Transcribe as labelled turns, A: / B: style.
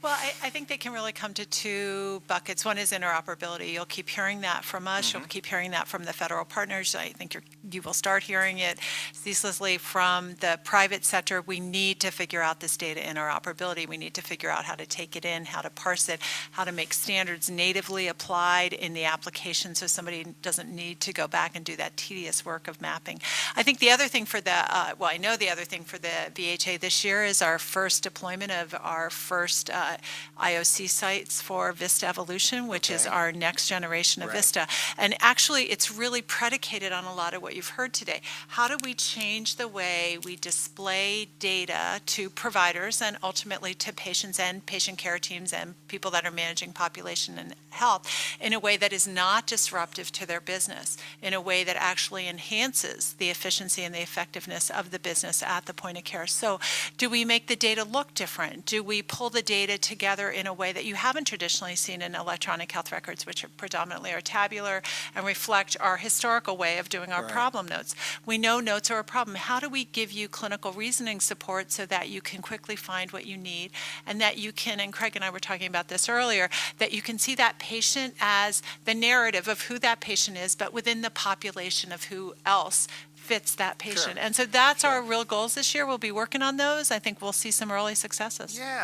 A: Well, I think they can really come to two buckets. One is interoperability. You'll keep hearing that from us. You'll keep hearing that from the federal partners. I think you will start hearing it ceaselessly from the private sector. We need to figure out this data interoperability. We need to figure out how to take it in, how to parse it, how to make standards natively applied in the application so somebody doesn't need to go back and do that tedious work of mapping. I think the other thing for I know the other thing for the VHA this year is our first deployment of our first IOC sites for Vista Evolution, which is our next generation of Vista. And actually, it's really predicated on a lot of what you've heard today. How do we change the way we display data to providers and ultimately to patients and patient care teams and people that are managing population and health in a way that is not disruptive to their business, in a way that actually enhances the efficiency and the effectiveness of the business at the point of care? So do we make the data look different? Do we pull the data together in a way that you haven't traditionally seen in electronic health records, which are predominantly are tabular and reflect our historical way of doing our problem notes? We know notes are a problem. How do we give you clinical reasoning support so that you can quickly find what you need and that you can, and Craig and I were talking about this earlier, that you can see that patient as the narrative of who that patient is, but within the population of who else fits that patient. And so that's our real goals this year. We'll be working on those. I think we'll see some early successes.
B: Yeah.